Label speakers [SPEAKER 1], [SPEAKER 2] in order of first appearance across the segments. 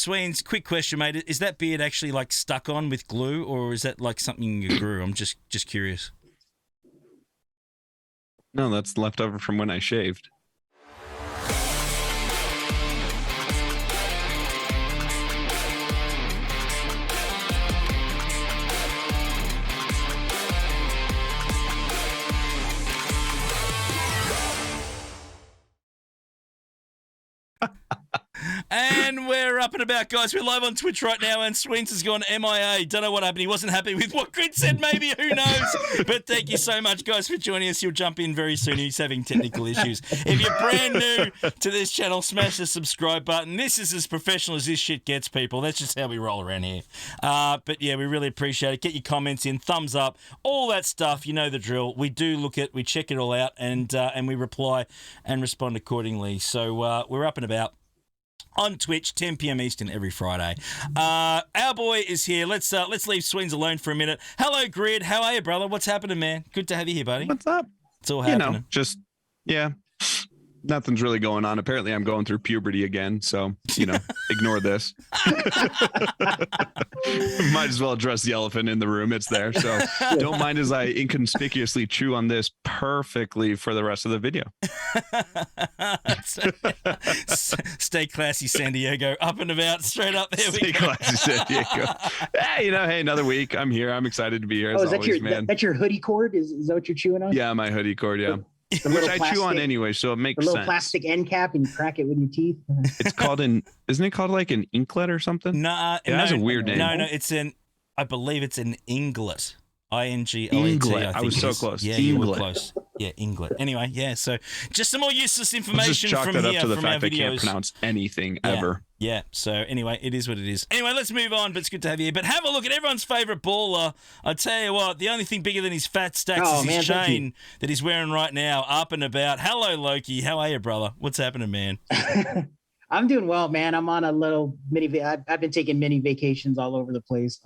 [SPEAKER 1] Sweens, quick question, mate. Is that beard actually like stuck on with glue, or is that like something you grew? I'm just curious.
[SPEAKER 2] No, that's left over from when I shaved.
[SPEAKER 1] And we're up and about, guys. We're live on Twitch right now, and Sweens has gone MIA. Don't know what happened. He wasn't happy with what Grid said, maybe. Who knows? But thank you so much, guys, for joining us. He'll jump in very soon. He's having technical issues. If you're brand new to this channel, smash the subscribe button. This is as professional as this shit gets, people. That's just how we roll around here. But, yeah, we really appreciate it. Get your comments in, thumbs up, all that stuff. You know the drill. We do look at, we check it all out, and we reply and respond accordingly. So we're up and about on Twitch, 10 p.m. Eastern every Friday. Our boy is here. Let's leave Sweens alone for a minute. Hello, Grid. How are you, brother? What's happening, man? Good to have you here, buddy.
[SPEAKER 2] What's up?
[SPEAKER 1] It's all happening.
[SPEAKER 2] Nothing's really going on. Apparently, I'm going through puberty again, so, ignore this. Might as well address the elephant in the room. It's there, so don't mind as I inconspicuously chew on this perfectly for the rest of the video.
[SPEAKER 1] Stay classy, San Diego. Up and about, straight up there.
[SPEAKER 2] Stay classy, San Diego. Hey, another week. I'm here. I'm excited to be here.
[SPEAKER 3] Oh, is that always, that's your hoodie cord? Is that what you're chewing on?
[SPEAKER 2] Yeah, my hoodie cord, yeah. Which I chew on anyway, so it makes sense.
[SPEAKER 3] The little plastic end cap, and you crack it with your teeth.
[SPEAKER 2] It's called isn't it called like an inklet or something?
[SPEAKER 1] No,
[SPEAKER 2] it has a weird name.
[SPEAKER 1] No, I believe it's an inglet. Inglet.
[SPEAKER 2] I was so close.
[SPEAKER 1] Yeah, you were close. Yeah, inglet. Anyway, yeah. So just some more useless information
[SPEAKER 2] just
[SPEAKER 1] from
[SPEAKER 2] that
[SPEAKER 1] here
[SPEAKER 2] up to the
[SPEAKER 1] from
[SPEAKER 2] fact
[SPEAKER 1] our
[SPEAKER 2] I can't
[SPEAKER 1] videos.
[SPEAKER 2] pronounce anything ever.
[SPEAKER 1] Yeah. So anyway, it is what it is. Anyway, let's move on. But it's good to have you here. But have a look at everyone's favorite baller. I tell you what, the only thing bigger than his fat stacks is his chain that he's wearing right now, up and about. Hello, Loki. How are you, brother? What's happening, man?
[SPEAKER 3] I'm doing well, man. I'm on a little I've been taking mini vacations all over the place.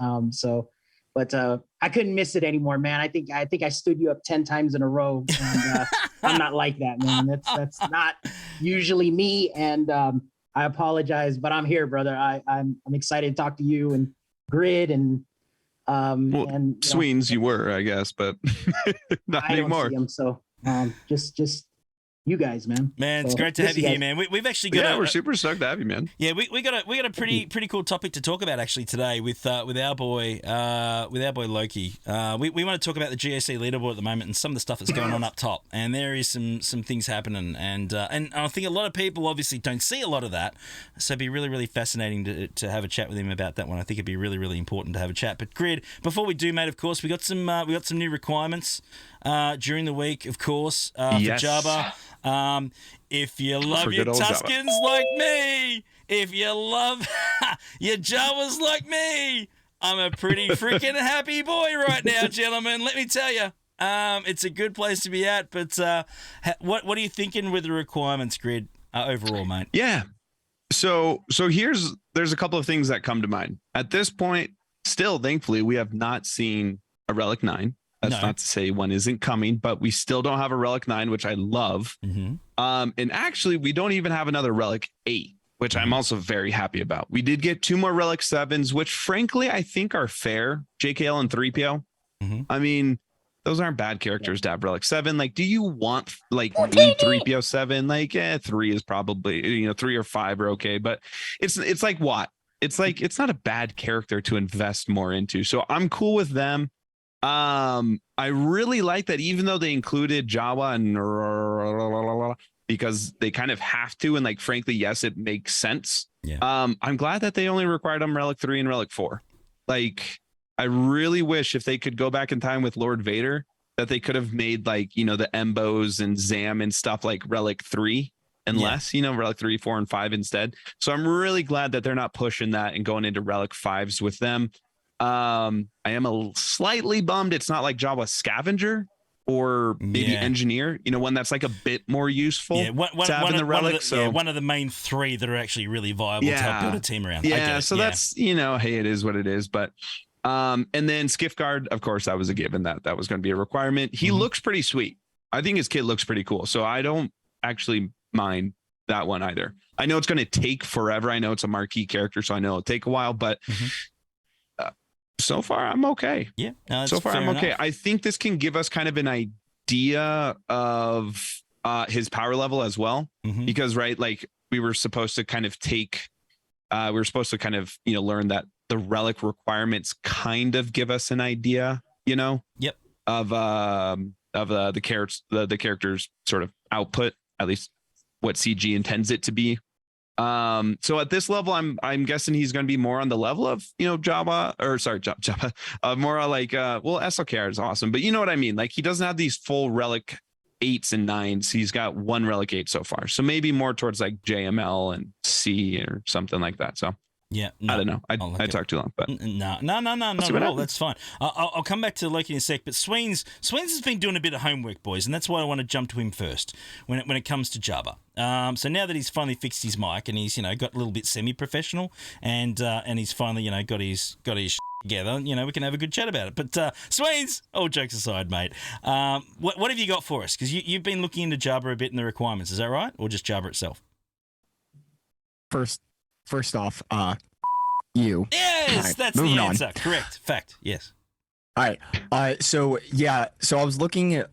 [SPEAKER 3] But I couldn't miss it anymore, man. I think I stood you up 10 times in a row. And, I'm not like that, man. That's not usually me. And I apologize, but I'm here, brother. I'm excited to talk to you and Grid and
[SPEAKER 2] Sweens, you were, I guess, but not anymore.
[SPEAKER 3] I don't see him, so just you guys, man.
[SPEAKER 1] Man, it's great to have you here, man. We've actually got
[SPEAKER 2] we're super stoked to have you, man.
[SPEAKER 1] Yeah, we got a pretty cool topic to talk about actually today with our boy Loki. We want to talk about the GAC leaderboard at the moment and some of the stuff that's going on up top. And there is some things happening, and I think a lot of people obviously don't see a lot of that. So it'd be really, really fascinating to have a chat with him about that one. I think it'd be really, really important to have a chat. But Grid, before we do, mate, of course, we got some new requirements during the week, of course, for Jabba. If you love your Tuskens like me, if you love your Jawas like me, I'm a pretty freaking happy boy right now, gentlemen. Let me tell you, it's a good place to be at. But what are you thinking with the requirements, Grid, overall, mate?
[SPEAKER 2] Yeah. So there's a couple of things that come to mind. At this point, still, thankfully, we have not seen a Relic 9. That's not to say one isn't coming, but we still don't have a Relic 9, which I love.
[SPEAKER 1] Mm-hmm.
[SPEAKER 2] And actually, we don't even have another Relic 8, which I'm also very happy about. We did get 2 more Relic 7s, which frankly, I think are fair. JKL and 3PO.
[SPEAKER 1] Mm-hmm.
[SPEAKER 2] I mean, those aren't bad characters to have Relic 7. Like, do you want like 3PO 7? Like, 3 is probably, 3 or 5 are okay, but it's like what? It's like, it's not a bad character to invest more into. So I'm cool with them. I really like that even though they included Jawa and because they kind of have to, and like frankly, yes, it makes sense.
[SPEAKER 1] Yeah.
[SPEAKER 2] I'm glad that they only required them Relic 3 and Relic 4. Like, I really wish if they could go back in time with Lord Vader, that they could have made like, the Embos and Zam and stuff like Relic 3 and less, Relic 3, 4, and 5 instead. So I'm really glad that they're not pushing that and going into Relic 5s with them. I am slightly bummed it's not like Jawa Scavenger or maybe Engineer, one that's like a bit more useful to have in the Relic.
[SPEAKER 1] One of the main 3 that are actually really viable to help build a team around.
[SPEAKER 2] Yeah, so that's, hey, it is what it is. But and then Skiff Guard, of course, that was a given that was going to be a requirement. He looks pretty sweet. I think his kit looks pretty cool. So I don't actually mind that one either. I know it's going to take forever. I know it's a marquee character, so I know it'll take a while, but so far I'm okay.
[SPEAKER 1] Yeah. No,
[SPEAKER 2] So far I'm okay.
[SPEAKER 1] enough.
[SPEAKER 2] I think this can give us kind of an idea of his power level as well, because right, like we were supposed to kind of learn that the relic requirements kind of give us an idea, of the character's sort of output, at least what CG intends it to be. So at this level, I'm guessing he's going to be more on the level of Jabba, more like SLKR is awesome, but you know what I mean. Like he doesn't have these full relic 8s and 9s. He's got one relic 8 so far, so maybe more towards like JML and C or something like that. So yeah, no, I don't know. I talked too long, but
[SPEAKER 1] no, not at all. That's fine. I'll come back to Loki in a sec. But Sweens has been doing a bit of homework, boys, and that's why I want to jump to him first when it comes to Jabba. So now that he's finally fixed his mic and he's got a little bit semi-professional and he's finally got his together, we can have a good chat about it. But Sweens, all jokes aside, mate, what have you got for us? Because you've been looking into Jabba a bit and the requirements. Is that right, or just Jabba itself?
[SPEAKER 4] First off, you.
[SPEAKER 1] Yes,
[SPEAKER 4] right,
[SPEAKER 1] that's the answer. Correct. Fact. Yes.
[SPEAKER 4] All right. So I was looking at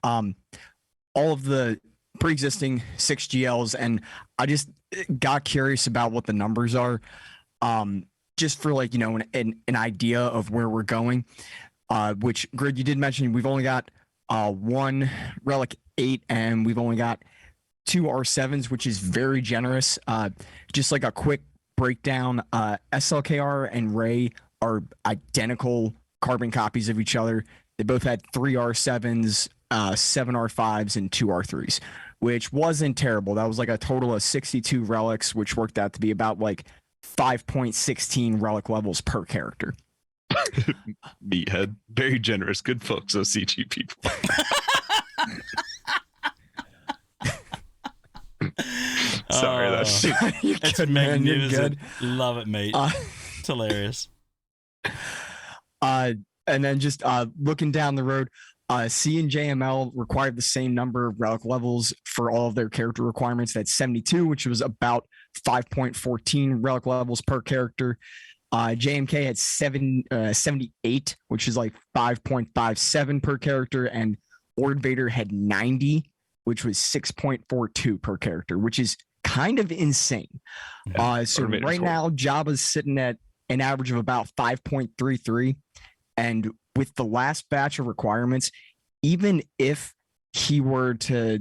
[SPEAKER 4] all of the pre-existing 6GLs, and I just got curious about what the numbers are, just for like an idea of where we're going. Which Grid, you did mention we've only got one relic 8, and we've only got 2 R7s, which is very generous. Just like a quick breakdown, SLKR and Rey are identical carbon copies of each other. They both had 3 R7s, 7 R5s, and 2 R3s, which wasn't terrible. That was like a total of 62 relics, which worked out to be about like 5.16 relic levels per character.
[SPEAKER 2] Meathead, very generous, good folks, those CG people. Sorry, that's
[SPEAKER 1] it's
[SPEAKER 4] good,
[SPEAKER 1] magnificent. Love it, mate. It's hilarious.
[SPEAKER 4] And then just looking down the road, C and JML required the same number of relic levels for all of their character requirements. That's 72, which was about 5.14 relic levels per character. JMK had 78, which is like 5.57 per character, and Lord Vader had 90, which was 6.42 per character, which is kind of insane. So right now, Jabba's sitting at an average of about 5.33. And with the last batch of requirements, even if he were to,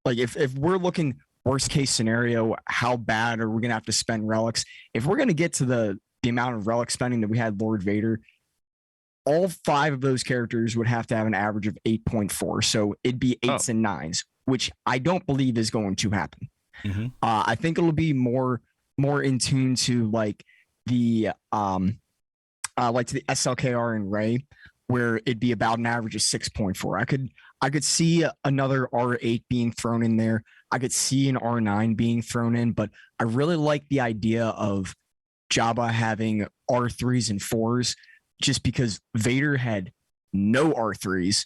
[SPEAKER 4] like, if we're looking worst case scenario, how bad are we going to have to spend relics? If we're going to get to the amount of relic spending that we had Lord Vader, all 5 of those characters would have to have an average of 8.4. So it'd be 8s and 9s, which I don't believe is going to happen. I think it'll be more in tune to like the to the SLKR and Rey, where it'd be about an average of 6.4. I could see another R8 being thrown in there. I could see an R9 being thrown in, but I really like the idea of Jabba having R3s and 4s, just because Vader had no R3s.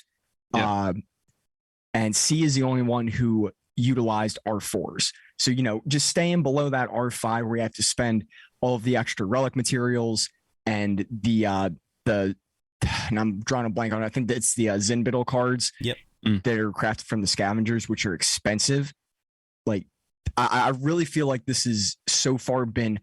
[SPEAKER 4] And C is the only one who utilized R4s. So, just staying below that R5 where you have to spend all of the extra relic materials and and I'm drawing a blank on it. I think it's the Zinbittle cards that are crafted from the scavengers, which are expensive. Like, I really feel like this has so far been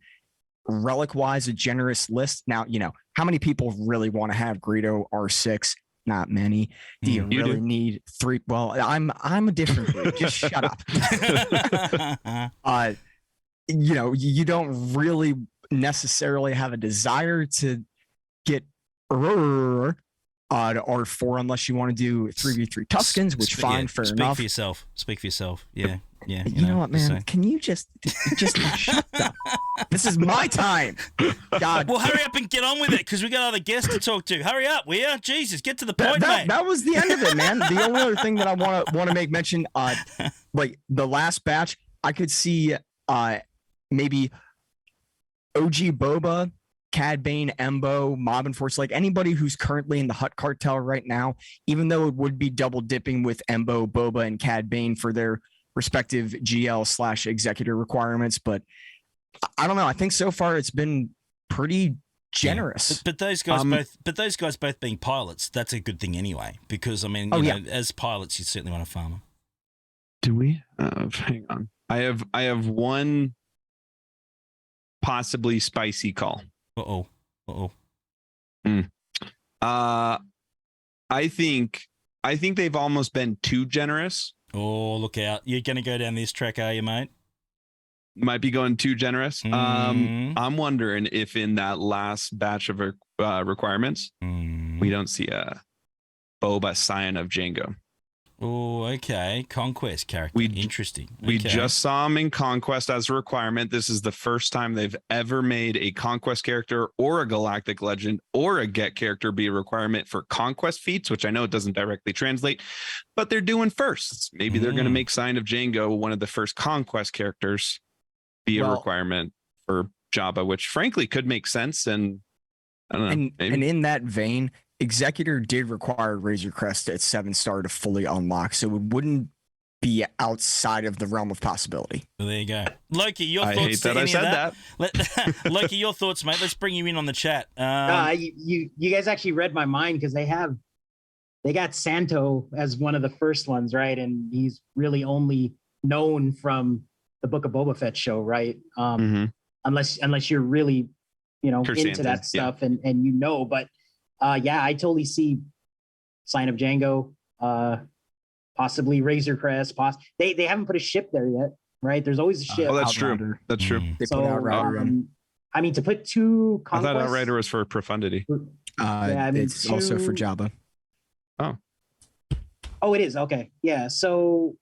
[SPEAKER 4] relic-wise a generous list. Now, how many people really want to have Greedo R6? Not many. Do you really need 3? Well, I'm a different breed. Just shut up. You don't really necessarily have a desire to get to R4 unless you want to do 3v3 Tuscans, which fair enough.
[SPEAKER 1] Speak for yourself. Yeah.
[SPEAKER 4] You know what, man? Can you just shut up? This is my time. God.
[SPEAKER 1] Well, hurry up and get on with it, because we got other guests to talk to. Hurry up, will you? Jesus, get to the point, mate.
[SPEAKER 4] That was the end of it, man. The only other thing that I want to make mention, like the last batch, I could see maybe OG Boba, Cad Bane, Embo, Mob and Force, like anybody who's currently in the Hutt cartel right now, even though it would be double dipping with Embo, Boba, and Cad Bane for their respective GL/executor requirements. But I don't know. I think so far it's been pretty generous.
[SPEAKER 1] Yeah. But those guys both being pilots, that's a good thing anyway. Because I mean, you know, as pilots, you certainly want to farm them.
[SPEAKER 2] Do we? Hang on. I have one possibly spicy call. I think they've almost been too generous.
[SPEAKER 1] Oh, look out! You're going to go down this track, are you, mate?
[SPEAKER 2] Might be going too generous. I'm wondering if in that last batch of requirements, we don't see a Boba Scion of Jango.
[SPEAKER 1] Oh, okay. Conquest character. Interesting.
[SPEAKER 2] We just saw him in Conquest as a requirement. This is the first time they've ever made a Conquest character or a Galactic Legend or a Get character be a requirement for Conquest feats, which I know it doesn't directly translate, but they're doing firsts. Maybe they're going to make Scion of Jango one of the first Conquest characters be a requirement for Jabba, which frankly could make sense. And I don't know.
[SPEAKER 4] And in that vein, Executor did require Razor Crest at 7-star to fully unlock, so it wouldn't be outside of the realm of possibility.
[SPEAKER 1] Well, there you go. Loki, your thoughts?
[SPEAKER 2] I hate that I said that.
[SPEAKER 1] Loki, your thoughts, mate. Let's bring you in on the chat.
[SPEAKER 3] You guys actually read my mind because they got Santo as one of the first ones, right? And he's really only known from the Book of Boba Fett show, right? Unless you're really, into that stuff and but I totally see Sign of Django, possibly Razor Crest. They haven't put a ship there yet, right? There's always a ship.
[SPEAKER 2] Oh, that's true. That's true.
[SPEAKER 4] They put Outrider.
[SPEAKER 3] I mean, to put two Conquest,
[SPEAKER 2] I thought Outrider was for Profundity.
[SPEAKER 4] It's also for Jabba.
[SPEAKER 3] Oh, it is. Okay. Yeah. So,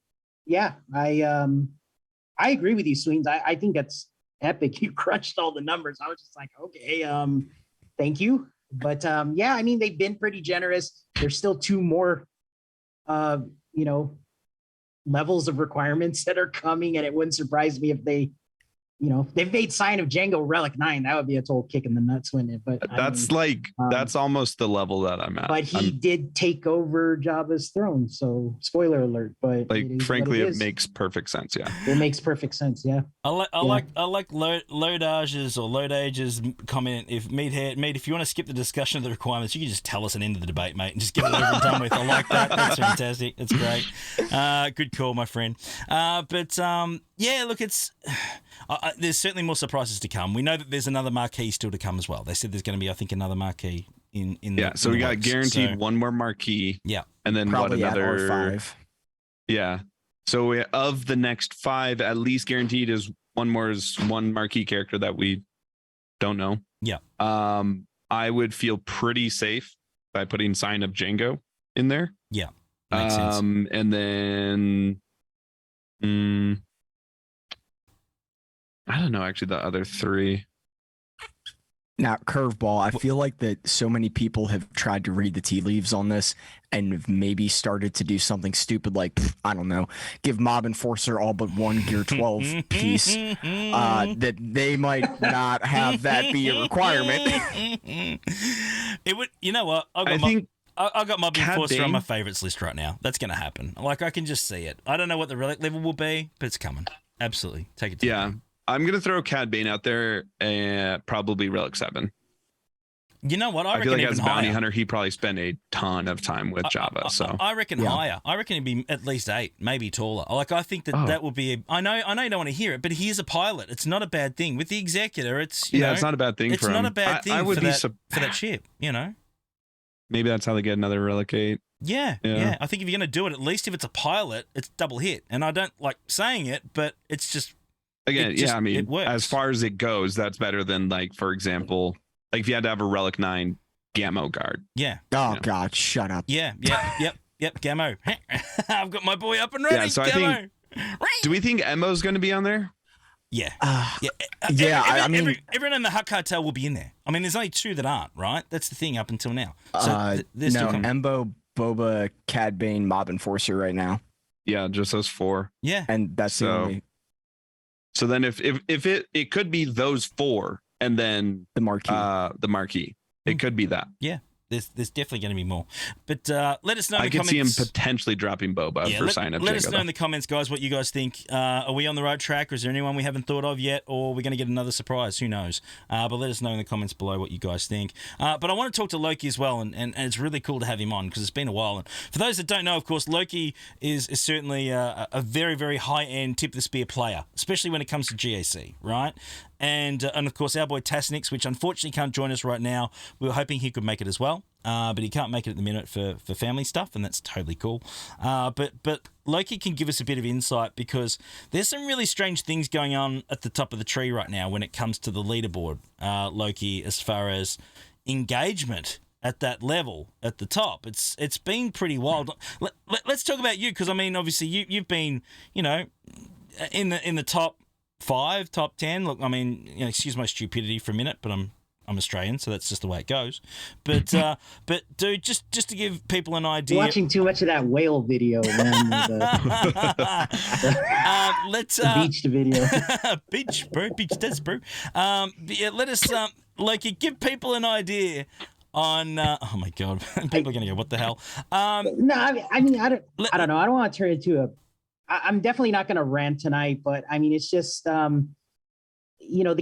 [SPEAKER 3] I agree with you, Sweens. I think that's epic. You crunched all the numbers. I was just like, okay, thank you. But I mean, they've been pretty generous. There's still two more, levels of requirements that are coming, and it wouldn't surprise me if they've made Sign of Django Relic 9. That would be a total kick in the nuts, wouldn't it? But
[SPEAKER 2] that's almost the level that I'm at.
[SPEAKER 3] But he did take over Jabba's throne, so spoiler alert. But
[SPEAKER 2] frankly, it makes perfect sense. Yeah,
[SPEAKER 3] it makes perfect sense. Yeah,
[SPEAKER 1] I like Lodage's or Lodage's comment. If if you want to skip the discussion of the requirements, you can just tell us and end of the debate, mate, and just get it over and done with. I like that. That's fantastic. That's great. Good call, my friend. Look, it's. There's certainly more surprises to come. We know that there's another marquee still to come as well. They said there's going to be, I think, another marquee in
[SPEAKER 2] so we got guaranteed one more marquee.
[SPEAKER 1] Yeah.
[SPEAKER 2] And then
[SPEAKER 4] probably
[SPEAKER 2] another
[SPEAKER 4] 5.
[SPEAKER 2] Yeah. So of the next 5, at least guaranteed is one marquee character that we don't know.
[SPEAKER 1] Yeah.
[SPEAKER 2] I would feel pretty safe by putting Sign of Django in there.
[SPEAKER 1] Yeah. Makes sense.
[SPEAKER 2] And then I don't know, actually, the other 3.
[SPEAKER 4] Now, curveball, I feel like that so many people have tried to read the tea leaves on this and have maybe started to do something stupid like, I don't know, give Mob Enforcer all but one Gear 12 piece, that they might not have that be a requirement.
[SPEAKER 1] It would, you know what? I got Mob Enforcer on my favorites list right now. That's going to happen. Like, I can just see it. I don't know what the relic level will be, but it's coming. Absolutely. Take it to me.
[SPEAKER 2] I'm going to throw Cad Bane out there and probably Relic 7.
[SPEAKER 1] You know what? I
[SPEAKER 2] feel like as a bounty
[SPEAKER 1] higher.
[SPEAKER 2] hunter, he probably spent a ton of time with Jabba. So
[SPEAKER 1] I reckon higher. I reckon it'd be at least 8, maybe taller. Like, I think that will be. I know you don't want to hear it, but he is a pilot. It's not a bad thing with the Executor. It's
[SPEAKER 2] it's not a bad thing.
[SPEAKER 1] It's
[SPEAKER 2] for
[SPEAKER 1] not
[SPEAKER 2] him.
[SPEAKER 1] a bad thing for that ship.
[SPEAKER 2] Maybe that's how they get another Relic 8.
[SPEAKER 1] Yeah. I think if you're going to do it, at least if it's a pilot, it's double hit. And I don't like saying it, but it's just.
[SPEAKER 2] Again, I mean, as far as it goes, that's better than, like, for example, like if you had to have a Relic 9 Gammo guard.
[SPEAKER 1] Yeah.
[SPEAKER 4] Oh, God, shut up.
[SPEAKER 1] Yeah. Yep. Gammo. I've got my boy up and running.
[SPEAKER 2] Yeah, so
[SPEAKER 1] Gammo.
[SPEAKER 2] Do we think Emo's going to be on there?
[SPEAKER 1] Yeah.
[SPEAKER 4] I mean,
[SPEAKER 1] everyone in the Hutt cartel will be in there. I mean, there's only 2 that aren't, right? That's the thing up until now. So
[SPEAKER 4] no, Embo, Boba, Cad Bane, Mob Enforcer right now.
[SPEAKER 2] Yeah, just those 4.
[SPEAKER 1] Yeah.
[SPEAKER 4] And that's the only.
[SPEAKER 2] So then if it could be those 4 and then
[SPEAKER 4] the marquee.
[SPEAKER 2] It could be that.
[SPEAKER 1] Yeah. There's definitely going to be more. But let us know in
[SPEAKER 2] I
[SPEAKER 1] the
[SPEAKER 2] could see him
[SPEAKER 1] comments.
[SPEAKER 2] potentially dropping Boba for sign up.
[SPEAKER 1] Let us know in the comments, guys, what you guys think. Are we on the right track, or is there anyone we haven't thought of yet, or are we going to get another surprise? Who knows? But let us know in the comments below what you guys think. But I want to talk to Loki as well, and it's really cool to have him on because it's been a while. And for those that don't know, of course, Loki is certainly a very, very high-end tip of the spear player, especially when it comes to GAC, right? And of course, our boy Tasnix, which unfortunately can't join us right now. We were hoping he could make it as well, but he can't make it at the minute for family stuff, and that's totally cool. But Loki can give us a bit of insight because there's some really strange things going on at the top of the tree right now when it comes to the leaderboard, Loki, as far as engagement at that level at the top. It's been pretty wild. Let's talk about you, because I mean, obviously you've been, in the top 5, top 10. Look, I mean, excuse my stupidity for a minute, but I'm Australian, so that's just the way it goes. But dude, just to give people an idea,
[SPEAKER 3] You're watching too much of that whale video, man. The beach video.
[SPEAKER 1] beach, bro, beach test, bro. Let us Loki, give people an idea on. Oh my god, people are gonna go, what the hell?
[SPEAKER 3] No, I mean, I don't know. I don't want to turn it into a. I'm definitely not going to rant tonight, but I mean, it's just, the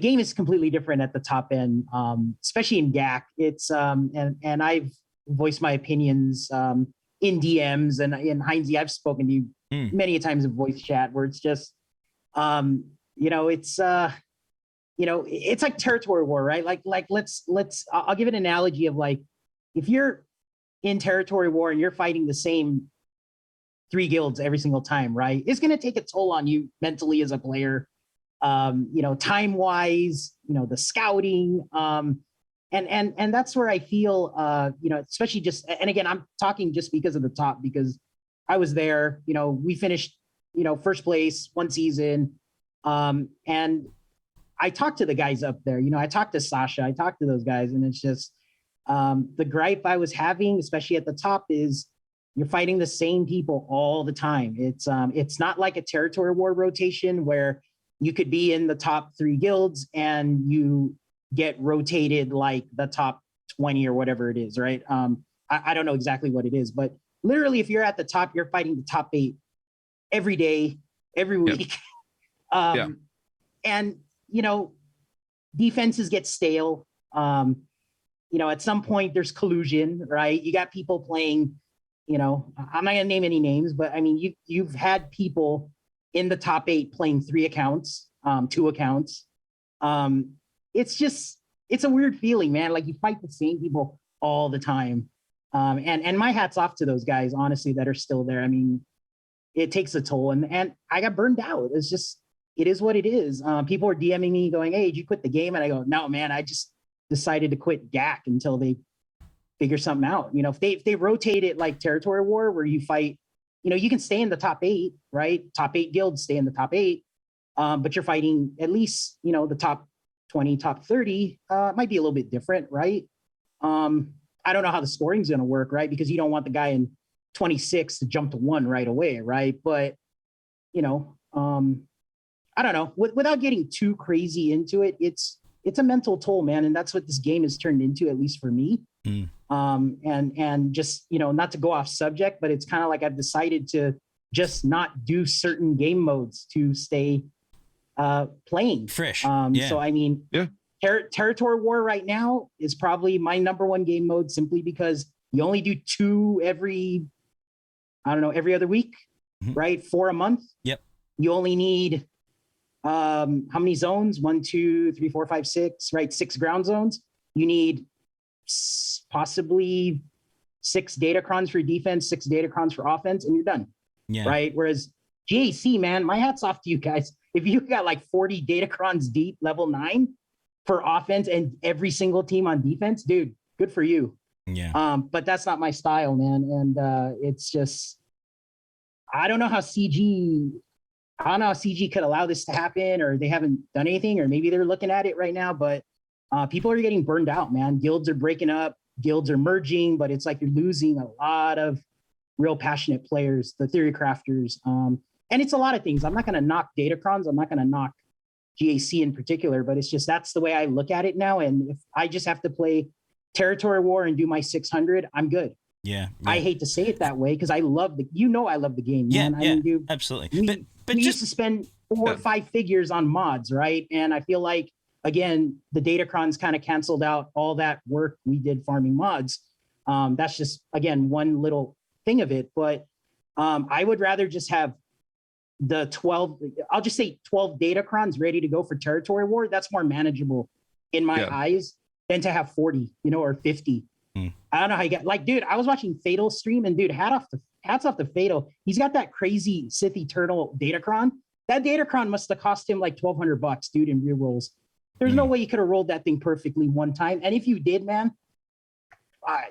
[SPEAKER 3] game is completely different at the top end, especially in GAC. It's, and I've voiced my opinions in DMs, and in Heinze, I've spoken to you many times in voice chat where it's just, it's like territory war, right? Like I'll give an analogy of like, if you're in territory war and you're fighting the same 3 guilds every single time, right? It's going to take a toll on you mentally as a player, time wise, the scouting. And that's where I feel, especially just, and again, I'm talking just because of the top, because I was there, we finished, first place one season. And I talked to the guys up there, I talked to Sasha, I talked to those guys, and it's just, the gripe I was having, especially at the top, is you're fighting the same people all the time. It's not like a territory war rotation where you could be in the top 3 guilds and you get rotated like the top 20 or whatever it is, right? I don't know exactly what it is, but literally if you're at the top, you're fighting the top 8 every day, every week. Yep. And, defenses get stale. At some point there's collusion, right? You got people playing, I'm not going to name any names, but I mean, you've had people in the top 8 playing 3 accounts, 2 accounts. It's a weird feeling, man. Like you fight the same people all the time. And my hat's off to those guys, honestly, that are still there. I mean, it takes a toll, and I got burned out. It is what it is. People are DMing me going, "Hey, did you quit the game?" And I go, "No, man, I just decided to quit GAC until they figure something out." If they rotate it like territory war where you fight, you can stay in the top 8, right? Top 8 guilds stay in the top 8, but you're fighting at least, the top 20, top 30. It might be a little bit different, right? I don't know how the scoring's going to work, right? Because you don't want the guy in 26 to jump to 1 right away, right? But, I don't know. Without getting too crazy into it, it's a mental toll, man. And that's what this game has turned into, at least for me. And just, not to go off subject, but it's kind of like I've decided to just not do certain game modes to stay playing
[SPEAKER 1] fresh.
[SPEAKER 3] So, I mean, territory war right now is probably my number 1 game mode, simply because you only do 2 every other week, right? 4 a month. Yep. You only need, how many zones? 1, 2, 3, 4, 5, 6, right? 6 ground zones. You need possibly 6 data crons for defense, 6 data crons for offense, and you're done. Yeah. Right. Whereas GAC, man, my hat's off to you guys. If you got like 40 data crons deep, level 9 for offense, and every single team on defense, dude, good for you. Yeah. But that's not my style, man. And it's just, I don't know how CG could allow this to happen, or they haven't done anything, or maybe they're looking at it right now, but people are getting burned out, man. Guilds are breaking up, guilds are merging, but it's like you're losing a lot of real passionate players, the theory crafters. And it's a lot of things. I'm not going to knock Datacrons. I'm not going to knock GAC in particular, but it's just, that's the way I look at it now. And if I just have to play territory war and do my 600, I'm good.
[SPEAKER 1] Yeah.
[SPEAKER 3] I hate to say it that way because I love I love the game, man. I mean, dude,
[SPEAKER 1] absolutely. But
[SPEAKER 3] we used to spend 4 or 5 figures on mods, right? And I feel like, again, the Datacrons kind of canceled out all that work we did farming mods. That's just, again, one little thing of it. But I would rather just have the 12, I'll just say 12 Datacrons ready to go for territory war. That's more manageable in my eyes than to have 40, or 50. I don't know how you get, like, dude, I was watching Fatal stream, and dude, hats off to Fatal. He's got that crazy Sith Eternal Datacron. That Datacron must have cost him like $1,200, dude, in re-rolls. There's no way you could have rolled that thing perfectly one time. And if you did, man,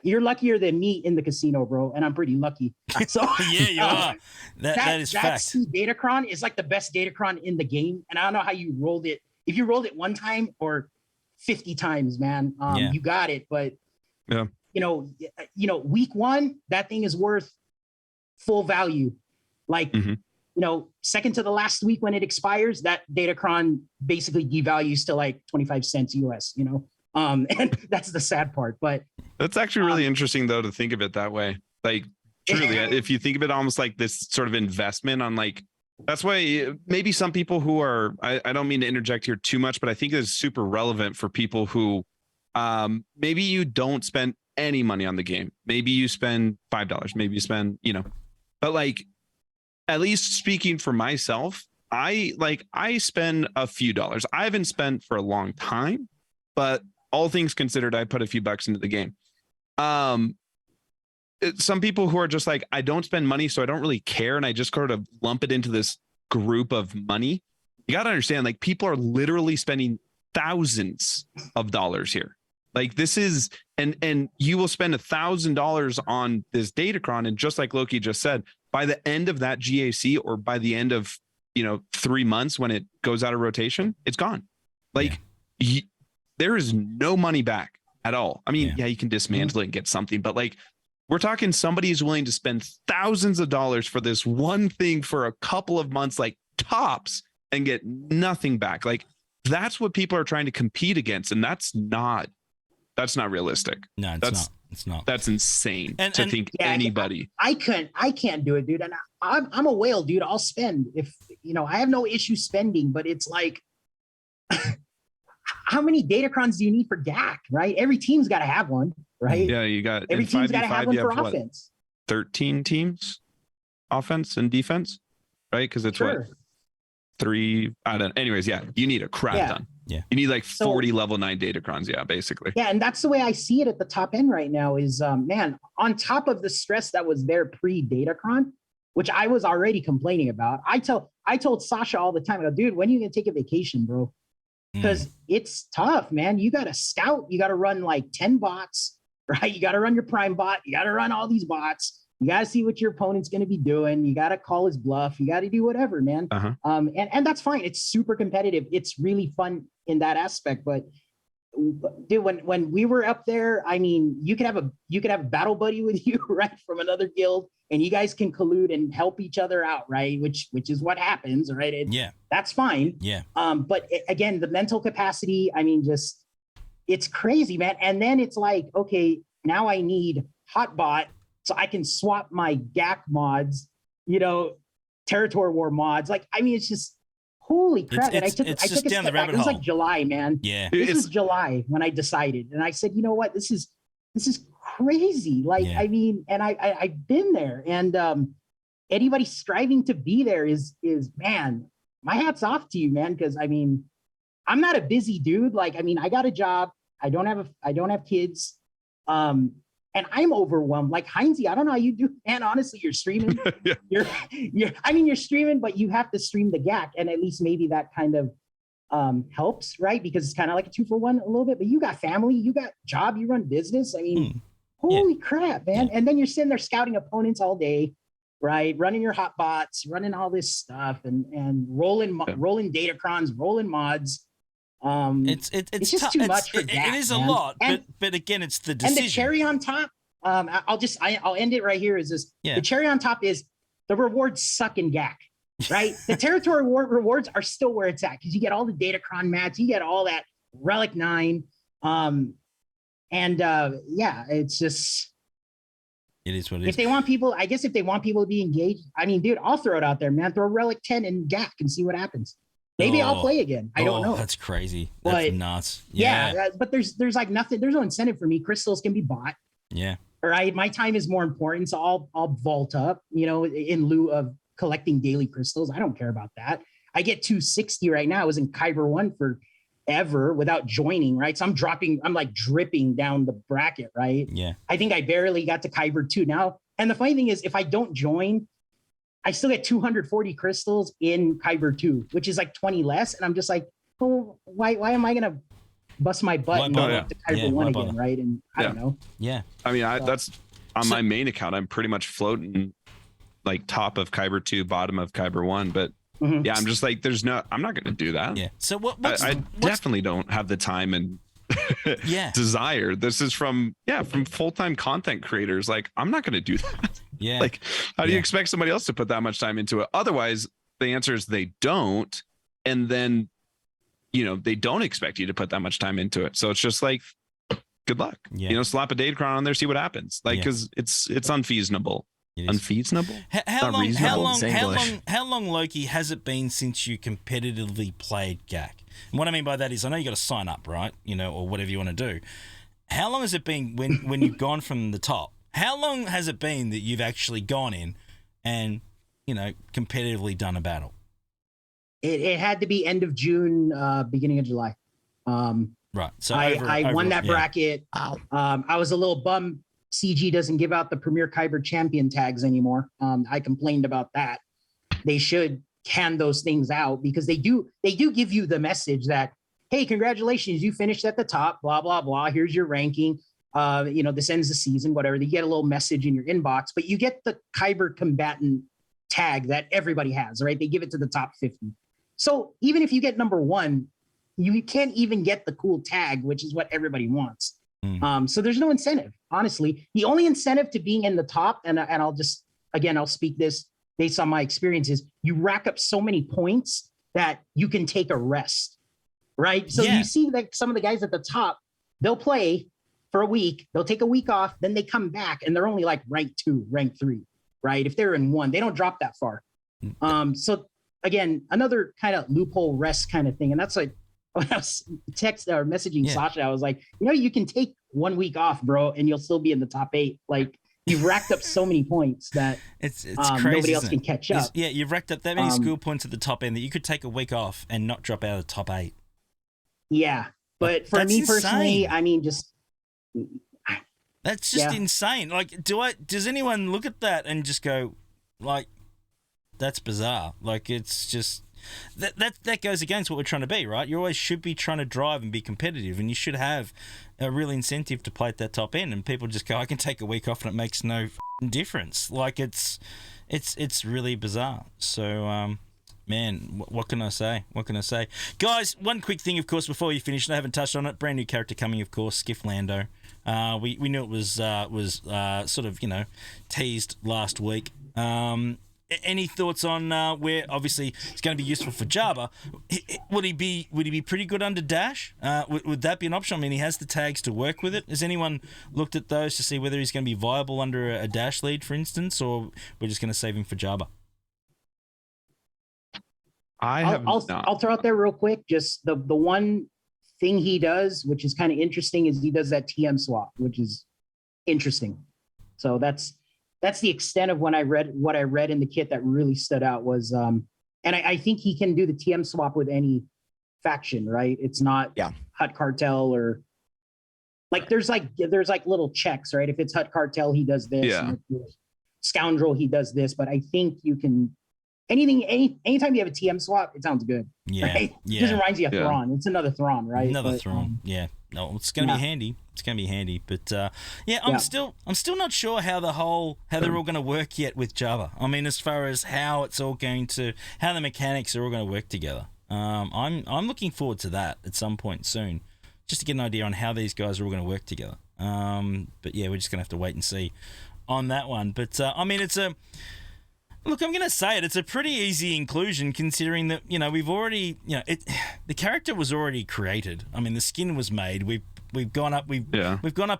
[SPEAKER 3] you're luckier than me in the casino, bro. And I'm pretty lucky. So
[SPEAKER 1] yeah, you are. That is fact.
[SPEAKER 3] That Datacron is like the best Datacron in the game. And I don't know how you rolled it. If you rolled it one time or 50 times, man, you got it. But week 1, that thing is worth full value. Like, second to the last week when it expires, that Datacron basically devalues to like 25 cents US, and that's the sad part. But
[SPEAKER 2] that's actually really interesting, though, to think of it that way. Like, truly, if you think of it almost like this sort of investment on, like, that's why maybe some people who are, I don't mean to interject here too much, but I think it's super relevant for people who maybe you don't spend any money on the game. Maybe you spend $5, maybe you spend, but like, at least speaking for myself, I spend a few dollars. I haven't spent for a long time, but all things considered, I put a few bucks into the game. Some people who are just like, I don't spend money, so I don't really care, and I just sort of lump it into this group of money. You got to understand, like, people are literally spending thousands of dollars here. Like, this is, and you will spend $1,000 on this Datacron, and just like Loki just said, by the end of that GAC, or by the end of 3 months when it goes out of rotation, it's gone. Like, there is no money back at all. I mean, you can dismantle it and get something, but like, we're talking somebody is willing to spend thousands of dollars for this one thing for a couple of months, like tops, and get nothing back. Like, that's what people are trying to compete against, and that's not realistic.
[SPEAKER 1] No, it's not.
[SPEAKER 2] That's insane to think anybody.
[SPEAKER 3] I can't do it, dude. And I'm a whale, dude. I'll spend if I have no issue spending, but it's like, how many Datacrons do you need for GAC, right? Every team's got to have one, right?
[SPEAKER 2] Yeah, you got
[SPEAKER 3] every team's got to have one for offense.
[SPEAKER 2] 13 teams, offense and defense, right? Because it's what 3. I don't. Anyways, you need a crap ton.
[SPEAKER 1] Yeah,
[SPEAKER 2] you need like 40 level 9 Datacrons. Yeah, basically.
[SPEAKER 3] Yeah, and that's the way I see it at the top end right now. Is man, on top of the stress that was there pre-Datacron, which I was already complaining about. I told Sasha all the time, I go, dude, when are you gonna take a vacation, bro? Because it's tough, man. You got to scout. You got to run like 10 bots, right? You got to run your prime bot. You got to run all these bots. You got to see what your opponent's going to be doing. You got to call his bluff. You got to do whatever, man. And that's fine. It's super competitive. It's really fun in that aspect. But dude, when we were up there, I mean, you could have a battle buddy with you, right, from another guild, and you guys can collude and help each other out, right? Which is what happens, right? That's fine.
[SPEAKER 1] Yeah.
[SPEAKER 3] But again, the mental capacity, I mean, just it's crazy, man. And then it's like, okay, now I need Hotbot so I can swap my GAC mods, territory war mods. Like, I mean, it's just holy crap. And I took it down the rabbit hole. It was like July, man.
[SPEAKER 1] Yeah.
[SPEAKER 3] This was July when I decided. And I said, you know what? This is crazy. Like, I mean, and I've been there, and anybody striving to be there is man, my hat's off to you, man. Cause I mean, I'm not a busy dude. Like, I mean, I got a job. I don't have kids. And I'm overwhelmed. Like Heinzie, I don't know how you do, man. Honestly, you're streaming. You're streaming, but you have to stream the GAC, and at least maybe that kind of helps, right? Because it's kind of like a 2-for-1 a little bit. But you got family, you got job, you run business. I mean, holy crap, man! And then you're sitting there scouting opponents all day, right? Running your hot bots, running all this stuff, and rolling Datacrons, rolling mods.
[SPEAKER 1] It's
[SPEAKER 3] just too much for GAC,
[SPEAKER 1] it is a lot, but again, it's the decision.
[SPEAKER 3] And the cherry on top, I'll end it right here. Is this the cherry on top is the rewards suck in GAC, right? The territory rewards are still where it's at because you get all the Datacron mats, you get all that Relic 9. And yeah, it's just
[SPEAKER 1] It is what it is.
[SPEAKER 3] if they want people, I guess if they want people to be engaged, I mean, dude, I'll throw it out there, man. Throw Relic 10 in GAC and see what happens. Maybe I'll play again. I don't know.
[SPEAKER 1] That's crazy. That's nuts.
[SPEAKER 3] Yeah, but there's like nothing. There's no incentive for me. Crystals can be bought.
[SPEAKER 1] Yeah.
[SPEAKER 3] Right. My time is more important, so I'll vault up. You know, in lieu of collecting daily crystals. I don't care about that. I get 260 right now. I was in Kyber 1 forever without joining, right? So I'm like dripping down the bracket, right?
[SPEAKER 1] Yeah.
[SPEAKER 3] I think I barely got to Kyber 2 now. And the funny thing is, if I don't join, I still get 240 crystals in Kyber 2, which is like 20 less. And I'm just like, oh, why am I going to bust my butt and go up to Kyber 1 again, right? And I don't know.
[SPEAKER 1] Yeah.
[SPEAKER 2] I mean, that's on my main account. I'm pretty much floating like top of Kyber 2, bottom of Kyber 1, but yeah, I'm just like, I'm not going to do that.
[SPEAKER 1] Yeah. So
[SPEAKER 2] I definitely don't have the time and desire. This is from full-time content creators. Like, I'm not going to do that.
[SPEAKER 1] Yeah.
[SPEAKER 2] Like, how do you expect somebody else to put that much time into it? Otherwise, the answer is they don't. And then, they don't expect you to put that much time into it. So it's just like, good luck.
[SPEAKER 1] Yeah.
[SPEAKER 2] Slap a date crown on there, see what happens. Like, because it's unfeasible. Unfeasible?
[SPEAKER 1] How long, Loki, has it been since you competitively played GAC? And what I mean by that is, I know you got to sign up, right? Or whatever you want to do. How long has it been when you've gone from the top? How long has it been that you've actually gone in and, competitively done a battle?
[SPEAKER 3] It had to be end of June, beginning of July.
[SPEAKER 1] Right. So
[SPEAKER 3] I won that bracket. I was a little bummed CG doesn't give out the Premier Kyber champion tags anymore. I complained about that. They should hand those things out because they do give you the message that, hey, congratulations, you finished at the top, blah, blah, blah. Here's your ranking. This ends the season, whatever. You get a little message in your inbox, but you get the Kyber combatant tag that everybody has, right? They give it to the top 50. So even if you get number 1, you can't even get the cool tag, which is what everybody wants. So there's no incentive, honestly. The only incentive to being in the top, and I'll speak this based on my experiences, you rack up so many points that you can take a rest, right? So you see like some of the guys at the top, they'll play for a week, they'll take a week off, then they come back and they're only like rank 2, rank 3, right? If they're in 1, they don't drop that far. So again, another kind of loophole rest kind of thing. And that's like, when I was messaging Sasha, I was like, you can take 1 week off, bro, and you'll still be in the top 8. Like, you've racked up so many points that
[SPEAKER 1] it's crazy,
[SPEAKER 3] nobody else can catch up.
[SPEAKER 1] You've racked up that many school points at the top end that you could take a week off and not drop out of the top 8.
[SPEAKER 3] Yeah, but for me personally, I mean,
[SPEAKER 1] that's just insane. Like, does anyone look at that and just go, like, that's bizarre? Like, it's just. That goes against what we're trying to be, right? You always should be trying to drive and be competitive, and you should have a real incentive to play at that top end. And people just go, I can take a week off and it makes no difference. Like, it's really bizarre. So, man, what can I say? Guys, one quick thing, of course, before you finish, and I haven't touched on it, brand new character coming, of course, Skiff Lando. We knew it was sort of, teased last week. Any thoughts on where obviously it's going to be useful for Jabba? Would he be pretty good under Dash? Would that be an option? I mean, he has the tags to work with it. Has anyone looked at those to see whether he's going to be viable under a Dash lead, for instance, or we're just going to save him for Jabba?
[SPEAKER 3] I'll throw out there real quick. Just the one thing he does, which is kind of interesting, is he does that TM swap, which is interesting. So that's the extent of what I read in the kit that really stood out was, and I think he can do the TM swap with any faction, right? It's not Hutt Cartel or like there's little checks, right? If it's Hutt Cartel, he does this.
[SPEAKER 2] Yeah.
[SPEAKER 3] And if it's Scoundrel, he does this. But I think you can anytime you have a TM swap, it sounds good.
[SPEAKER 1] Yeah.
[SPEAKER 3] Right?
[SPEAKER 1] Yeah.
[SPEAKER 3] It just reminds you of Thrawn. It's another Thrawn, right?
[SPEAKER 1] Thrawn. Yeah. No, it's going to be handy. It's going to be handy. But I'm still not sure how they're all going to work yet with Jabba. I mean, as far as how the mechanics are all going to work together. I'm looking forward to that at some point soon, just to get an idea on how these guys are all going to work together. But yeah, we're just going to have to wait and see on that one. But I mean, Look, I'm going to say it. It's a pretty easy inclusion considering that, we've already, the character was already created. I mean, the skin was made. We've gone up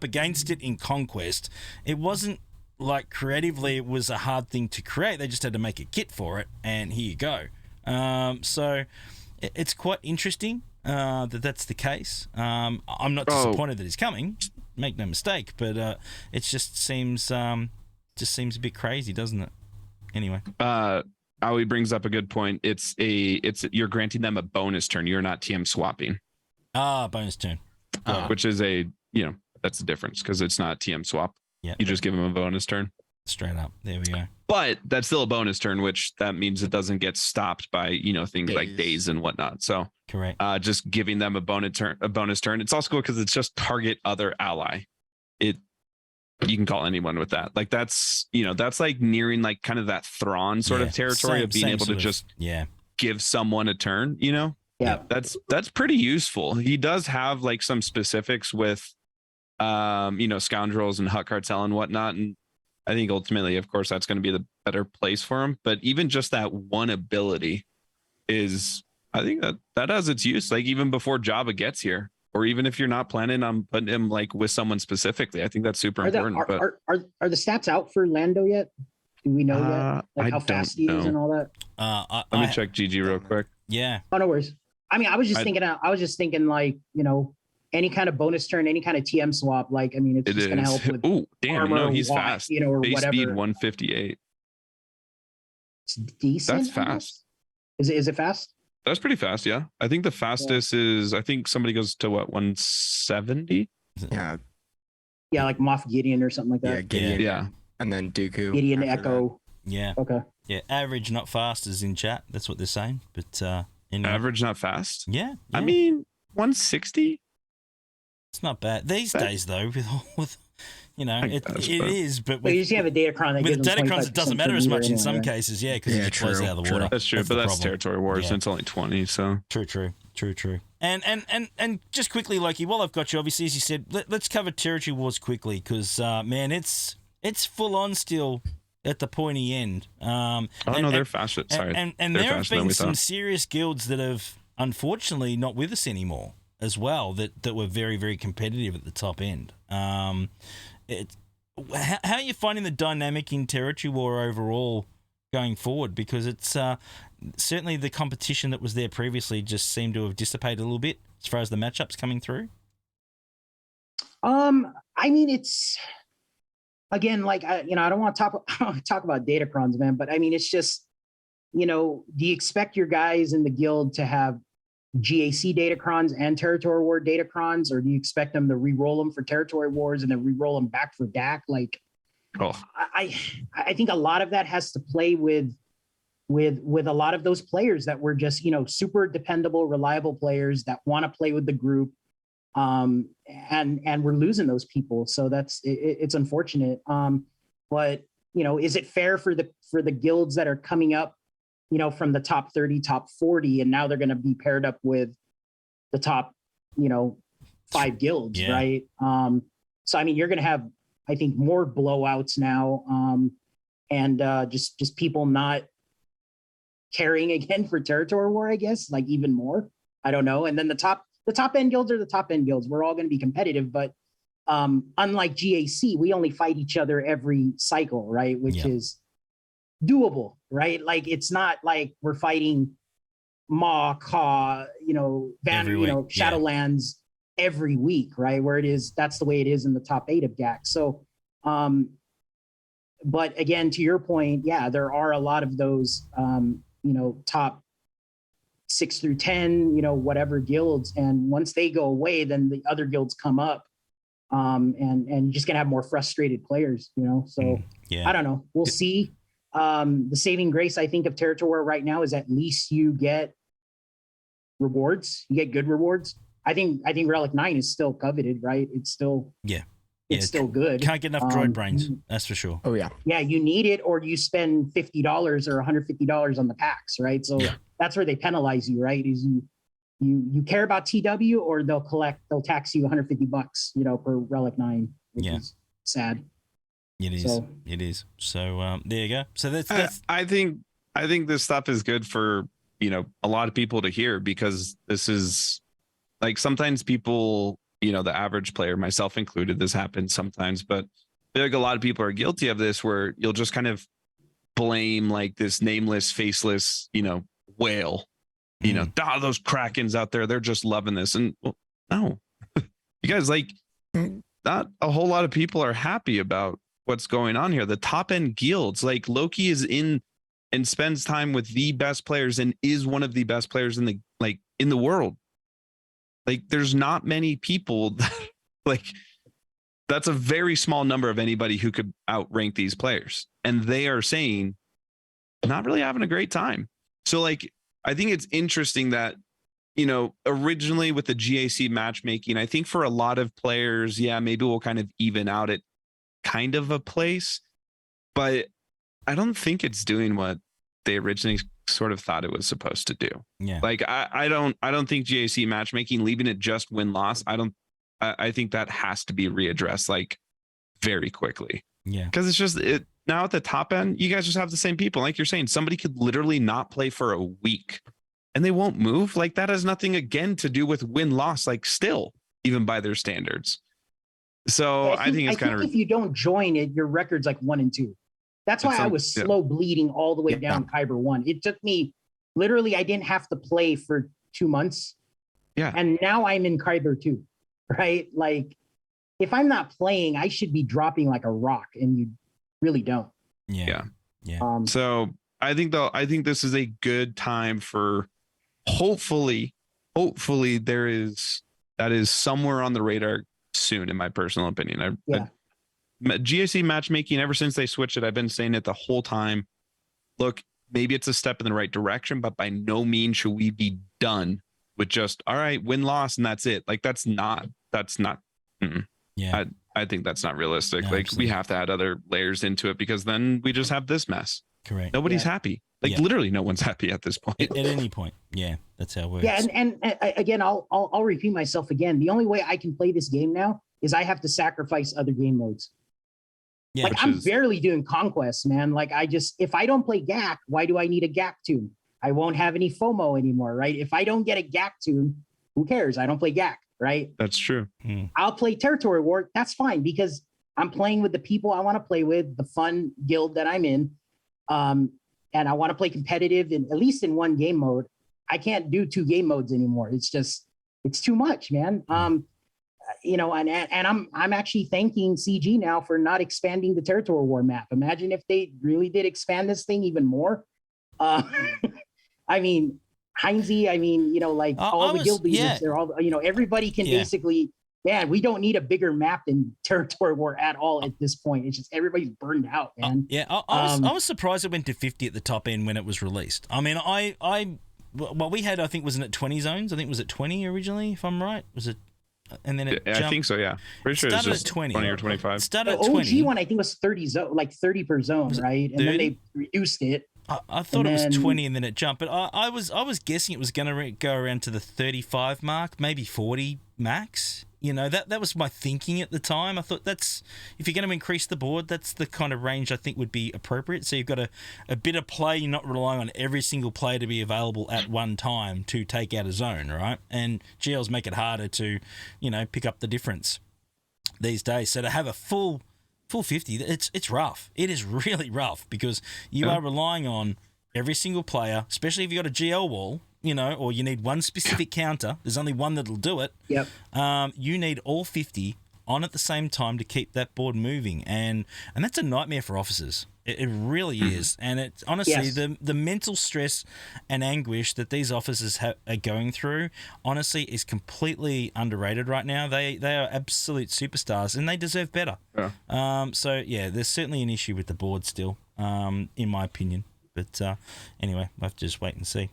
[SPEAKER 1] against it in Conquest. It wasn't like creatively it was a hard thing to create. They just had to make a kit for it, and here you go. So it's quite interesting that's the case. I'm not disappointed that he's coming. Make no mistake, but it just seems a bit crazy, doesn't it? Anyway,
[SPEAKER 2] Aoi brings up a good point. It's you're granting them a bonus turn. You're not TM swapping.
[SPEAKER 1] Bonus turn,
[SPEAKER 2] which is that's the difference because it's not TM swap.
[SPEAKER 1] Yeah,
[SPEAKER 2] you just give them a bonus turn.
[SPEAKER 1] Straight up. There we go.
[SPEAKER 2] But that's still a bonus turn, which that means it doesn't get stopped by things like days and whatnot. So
[SPEAKER 1] correct.
[SPEAKER 2] Just giving them a bonus turn. It's also cool because it's just target other ally. You can call anyone with that. Like that's like nearing like kind of that Thrawn sort of territory of being able to just give someone a turn.
[SPEAKER 3] Yeah,
[SPEAKER 2] that's pretty useful. He does have like some specifics with scoundrels and Hutt cartel and whatnot, and I think ultimately, of course, that's going to be the better place for him. But even just that one ability I think that has its use. Like even before Jabba gets here, or even if you're not planning on putting him like with someone specifically, I think that's super important.
[SPEAKER 3] Are the stats out for Lando yet? Do we know yet? Like how fast he is and all that?
[SPEAKER 2] Let me check GG real quick.
[SPEAKER 1] Yeah.
[SPEAKER 3] Oh, no worries. I mean, I was just thinking like, any kind of bonus turn, any kind of TM swap. Like, I mean, it's just going to help with armor,
[SPEAKER 2] he's fast.
[SPEAKER 3] Or
[SPEAKER 2] base
[SPEAKER 3] whatever.
[SPEAKER 2] Speed 158.
[SPEAKER 3] It's decent.
[SPEAKER 2] That's fast.
[SPEAKER 3] Is it fast?
[SPEAKER 2] That's pretty fast, yeah. I think the fastest is, I think somebody goes to what, 170?
[SPEAKER 4] Yeah.
[SPEAKER 3] Yeah, like Moff Gideon or something like that.
[SPEAKER 4] Yeah, Gideon.
[SPEAKER 2] Yeah.
[SPEAKER 4] And then Dooku.
[SPEAKER 3] Gideon Echo.
[SPEAKER 1] That. Yeah.
[SPEAKER 3] Okay.
[SPEAKER 1] Yeah, average, not fast is in chat. That's what they're saying. But anyway.
[SPEAKER 2] Average, not fast?
[SPEAKER 1] Yeah.
[SPEAKER 2] I mean, 160?
[SPEAKER 1] It's not bad. These days, though, with it is, but
[SPEAKER 3] you just have a datacron that
[SPEAKER 1] with
[SPEAKER 3] gives
[SPEAKER 1] the datacrons, it doesn't matter as much in some
[SPEAKER 3] right?
[SPEAKER 1] cases, because it just blows out of the water.
[SPEAKER 2] That's true, but that's territory wars,
[SPEAKER 1] yeah.
[SPEAKER 2] and it's only 20, so.
[SPEAKER 1] True. And just quickly, Loki, while I've got you, obviously, as you said, let's cover territory wars quickly, because, man, it's full on still at the pointy end.
[SPEAKER 2] They're faster. Sorry.
[SPEAKER 1] And there have been some serious guilds that have, unfortunately, not with us anymore as well, that were very, very competitive at the top end. How are you finding the dynamic in territory war overall going forward? Because it's certainly the competition that was there previously just seemed to have dissipated a little bit as far as the matchups coming through.
[SPEAKER 3] I mean, it's again, like I don't want to talk about datacrons, man, but I mean, it's just do you expect your guys in the guild to have GAC datacrons and territory war datacrons, or do you expect them to re-roll them for territory wars and then re-roll them back for DAC? Like, I think a lot of that has to play with a lot of those players that were just super dependable, reliable players that want to play with the group, and we're losing those people. So it's unfortunate. But is it fair for the guilds that are coming up from the top 30, top 40, and now they're going to be paired up with the top, 5 guilds, right? So, I mean, you're going to have, I think, more blowouts now, and just people not caring again for territory war, I guess, like even more. I don't know. And then the top end guilds are the top end guilds. We're all going to be competitive, but unlike GAC, we only fight each other every cycle, right? Which is doable, right? Like it's not like we're fighting Maw, Ka, Shadowlands every week, right? Where that's the way it is in the top 8 of DAC. So, but again, to your point, there are a lot of those, top 6 through 10, whatever guilds. And once they go away, then the other guilds come up, and you're just gonna have more frustrated players, So I don't know. We'll see. The saving grace, I think, of territory war right now is at least you get rewards. You get good rewards. I think Relic 9 is still coveted, right? It's still it's still good.
[SPEAKER 1] Can't get enough droid brains, that's for sure.
[SPEAKER 4] Oh yeah.
[SPEAKER 3] Yeah, you need it, or you spend $50 or $150 on the packs, right? So that's where they penalize you, right? Is you care about TW, or they'll tax you $150, per Relic 9, which is sad.
[SPEAKER 1] It is.
[SPEAKER 3] So-
[SPEAKER 1] It is. So there you go. So that's
[SPEAKER 2] I think this stuff is good for, you know, a lot of people to hear, because this is like, sometimes people, you know, the average player, myself included, this happens sometimes, but I feel like a lot of people are guilty of this, where you'll just kind of blame like this nameless, faceless, you know, whale, you know, those Krakens out there, they're just loving this. And well, no, you guys, like, not a whole lot of people are happy about what's going on here. The top end guilds, like Loki is in and spends time with the best players and is one of the best players in the, like, in the world. Like, there's not many people that, like, that's a very small number of anybody who could outrank these players. And they are saying, not really having a great time. So, like, I think it's interesting that, you know, originally with the GAC matchmaking, I think for a lot of players, yeah, maybe we'll kind of even out at kind of a place, but I don't think it's doing what they originally sort of thought it was supposed to do.
[SPEAKER 1] yeah.
[SPEAKER 2] Like, I don't think GAC matchmaking, leaving it just win-loss, I think that has to be readdressed, like, very quickly.
[SPEAKER 1] Yeah.
[SPEAKER 2] Because it's just it now at the top end, you guys just have the same people. Like you're saying, somebody could literally not play for a week and they won't move. Like, that has nothing again to do with win-loss, like, still, even by their standards. So I think it's kind of,
[SPEAKER 3] if you don't join it, your record's like 1-2. That's why I was slow bleeding all the way down Kyber 1. It took me literally, I didn't have to play for 2 months.
[SPEAKER 2] Yeah.
[SPEAKER 3] And now I'm in Kyber 2, right? Like, if I'm not playing, I should be dropping like a rock, and you really don't.
[SPEAKER 1] Yeah. Yeah.
[SPEAKER 2] So I think this is a good time for, hopefully that is somewhere on the radar soon, in my personal opinion. GAC matchmaking, ever since they switched it, I've been saying it the whole time. Look, maybe it's a step in the right direction, but by no means should we be done with just, all right, win-loss and that's it. Like, that's not.
[SPEAKER 1] Yeah.
[SPEAKER 2] I think that's not realistic.
[SPEAKER 1] No,
[SPEAKER 2] like,
[SPEAKER 1] absolutely.
[SPEAKER 2] we have to add other layers into it, because then we just have this mess.
[SPEAKER 1] Correct.
[SPEAKER 2] Nobody's happy. Like,
[SPEAKER 1] Yeah.
[SPEAKER 2] literally no one's happy at this point.
[SPEAKER 1] At any point. Yeah. That's how it works.
[SPEAKER 3] Yeah, and again, I'll repeat myself again. The only way I can play this game now is I have to sacrifice other game modes.
[SPEAKER 1] Yeah.
[SPEAKER 3] Like, I'm barely doing conquests, man. Like, if I don't play GAC, why do I need a GAC tune? I won't have any FOMO anymore, right? If I don't get a GAC tune, who cares? I don't play GAC, right?
[SPEAKER 2] That's true.
[SPEAKER 3] I'll play Territory War. That's fine, because I'm playing with the people I want to play with, the fun guild that I'm in. And I want to play competitive in at least in one game mode. I can't do 2 game modes anymore. It's too much, man. You know, and I'm actually thanking CG now for not expanding the Territory War map. Imagine if they really did expand this thing even more. I mean, Heinze, you know, like all the guild leaders, they're all, you know, everybody can basically, man, we don't need a bigger map than Territory War at all at this point. It's just everybody's burned out, man.
[SPEAKER 1] I was surprised it went to 50 at the top end when it was released. I mean, what we had, I think, wasn't at 20 zones. I think it was at 20 originally, if I'm right. Was it? And then it jumped.
[SPEAKER 2] I think so, yeah. Pretty sure it's just
[SPEAKER 1] at 20
[SPEAKER 2] or 25.
[SPEAKER 1] Started at
[SPEAKER 3] The
[SPEAKER 1] 20.
[SPEAKER 3] OG one, I think, was 30 like 30 per zone, right? And then they reduced it.
[SPEAKER 1] I thought it was 20 and then it jumped, but I was guessing it was going to go around to the 35 mark, maybe 40 max. You know, that was my thinking at the time. I thought that's, if you're going to increase the board, that's the kind of range I think would be appropriate. So you've got a bit of play. You're not relying on every single player to be available at one time to take out a zone, right? And GLs make it harder to, you know, pick up the difference these days. So to have a full 50, it's rough. It is really rough, because you are relying on every single player, especially if you've got a GL wall, you know, or you need one specific counter. There's only one that'll do it.
[SPEAKER 3] Yep.
[SPEAKER 1] You need all 50 on at the same time to keep that board moving, and that's a nightmare for officers. It really is, and it's honestly the mental stress and anguish that these officers are going through, honestly, is completely underrated right now. They are absolute superstars, and they deserve better.
[SPEAKER 2] Yeah.
[SPEAKER 1] So yeah, there's certainly an issue with the board still, in my opinion. But anyway, we'll have to just wait and see.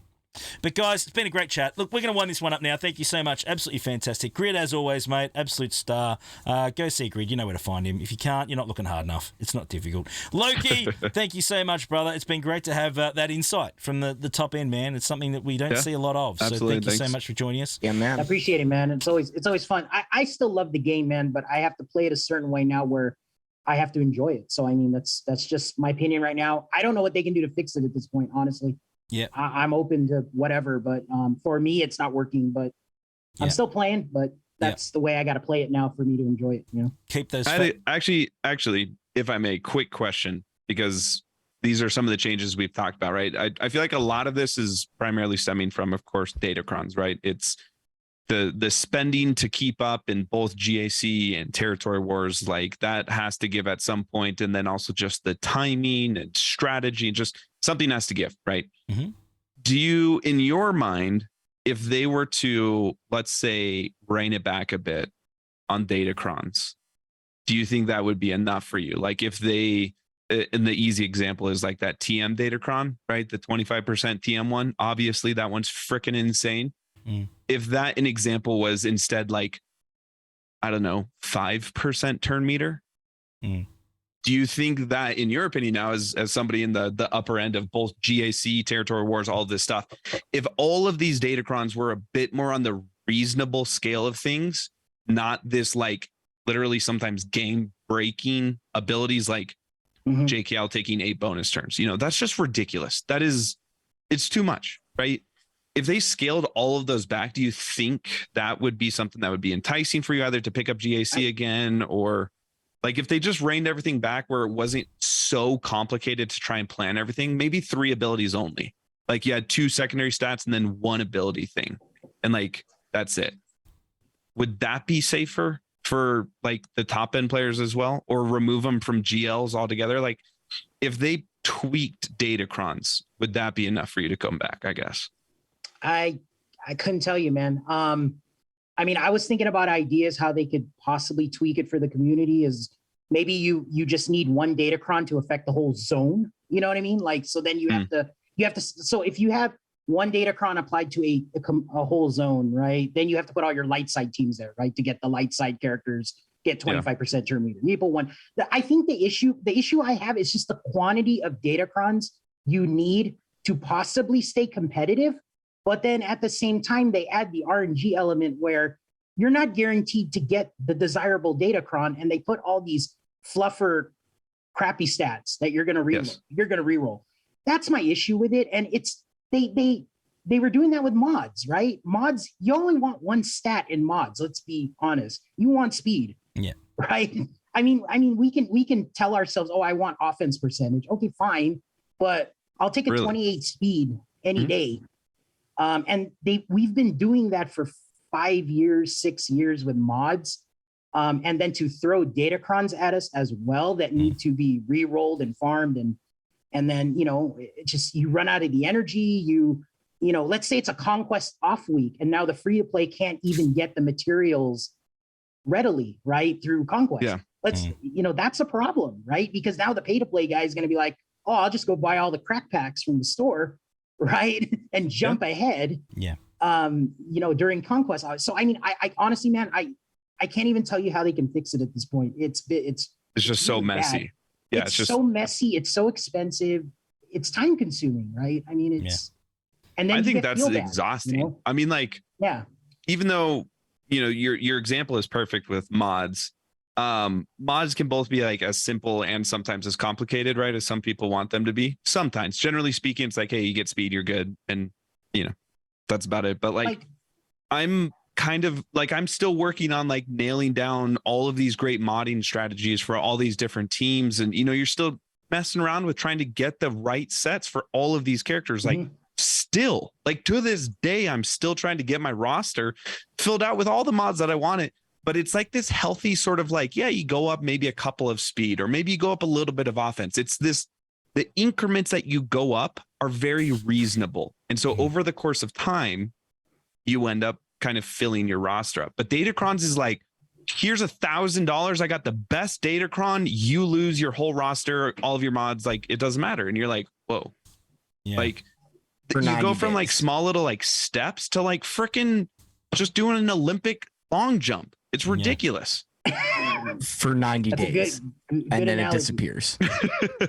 [SPEAKER 1] But guys, it's been a great chat. Look, we're going to wind this one up now. Thank you so much. Absolutely fantastic. Grid, as always, mate. Absolute star. Go see Grid. You know where to find him. If you can't, you're not looking hard enough. It's not difficult. Loki, thank you so much, brother. It's been great to have that insight from the top end, man. It's something that we don't see a lot of.
[SPEAKER 2] Absolutely.
[SPEAKER 1] So thank you so much for joining us.
[SPEAKER 4] Yeah, man.
[SPEAKER 3] I appreciate it, man. It's always fun. I still love the game, man, but I have to play it a certain way now where I have to enjoy it. So I mean, that's just my opinion right now. I don't know what they can do to fix it at this point, honestly.
[SPEAKER 1] Yeah.
[SPEAKER 3] I'm open to whatever, but for me, it's not working. But I'm still playing. But that's the way I got to play it now for me to enjoy it. You know,
[SPEAKER 1] Keep those.
[SPEAKER 2] Actually, if I may, quick question, because these are some of the changes we've talked about, right? I feel like a lot of this is primarily stemming from, of course, datacrons, right? It's the spending to keep up in both GAC and territory wars, like that has to give at some point, and then also just the timing and strategy, just something has to give, right?
[SPEAKER 1] Mm-hmm.
[SPEAKER 2] Do you, in your mind, if they were to, let's say, rein it back a bit on datacrons, do you think that would be enough for you? Like if they, and the easy example is like that TM datacron, right? The 25% TM one, obviously that one's freaking insane. If that an example was instead like, I don't know, 5% turn meter, do you think that, in your opinion now, as somebody in the upper end of both GAC, territory wars, all of this stuff, if all of these datacrons were a bit more on the reasonable scale of things, not this like literally sometimes game breaking abilities like JKL taking 8 bonus turns, you know, that's just ridiculous. It's too much, right? If they scaled all of those back, do you think that would be something that would be enticing for you either to pick up GAC again, or like if they just reined everything back where it wasn't so complicated to try and plan everything, maybe 3 abilities only, like you had 2 secondary stats and then 1 ability thing, and like that's it. Would that be safer for like the top end players as well, or remove them from GLs altogether? Like if they tweaked datacrons, would that be enough for you to come back, I guess?
[SPEAKER 3] I couldn't tell you, man. I mean, I was thinking about ideas how they could possibly tweak it for the community. Is maybe you just need 1 datacron to affect the whole zone. You know what I mean? Like, so then you have to. So if you have 1 datacron applied to a whole zone, right? Then you have to put all your light side teams there, right, to get the light side characters get 25% turn meter. You put 1. I think the issue I have is just the quantity of datacrons you need to possibly stay competitive. But then at the same time, they add the RNG element where you're not guaranteed to get the desirable datacron, and they put all these fluffer, crappy stats that you're going to reroll. You're going to reroll. That's my issue with it, and it's they were doing that with mods, right? Mods, you only want 1 stat in mods. Let's be honest. You want speed, right? I mean, we can tell ourselves, oh, I want offense percentage. Okay, fine, but I'll take a 28 speed any day. And we've been doing that for 5 years, 6 years with mods. And then to throw datacrons at us as well that need to be re-rolled and farmed. And then, you know, it just, you run out of the energy, you know, let's say it's a conquest off week and now the free to play can't even get the materials readily, right? Through conquest. You know, that's a problem, right? Because now the pay to play guy is going to be like, oh, I'll just go buy all the crack packs from the store, right? And jump ahead. You know, during conquest. So I mean, I honestly, man, I can't even tell you how they can fix it at this point. It's
[SPEAKER 2] just so messy.
[SPEAKER 3] Bad. It's just so messy. It's so expensive. It's time consuming, right? I mean, and then
[SPEAKER 2] I think that's exhausting. You know? I mean, like, even though, you know, your example is perfect with mods. Mods can both be like as simple and sometimes as complicated, right, as some people want them to be. Sometimes, generally speaking, it's like, hey, you get speed, you're good, and you know, that's about it. But like I'm kind of like, I'm still working on like nailing down all of these great modding strategies for all these different teams, and you know, you're still messing around with trying to get the right sets for all of these characters. Like still, like to this day, I'm still trying to get my roster filled out with all the mods that I wanted. But it's like this healthy sort of like, you go up maybe a couple of speed, or maybe you go up a little bit of offense. It's this, the increments that you go up are very reasonable. And so over the course of time, you end up kind of filling your roster up. But datacrons is like, here's $1,000. I got the best datacron. You lose your whole roster, all of your mods. Like, it doesn't matter. And you're like, whoa. Like you go from like small little like steps to like freaking just doing an Olympic long jump. It's ridiculous.
[SPEAKER 4] For 90 days. Good and then analogy. It disappears.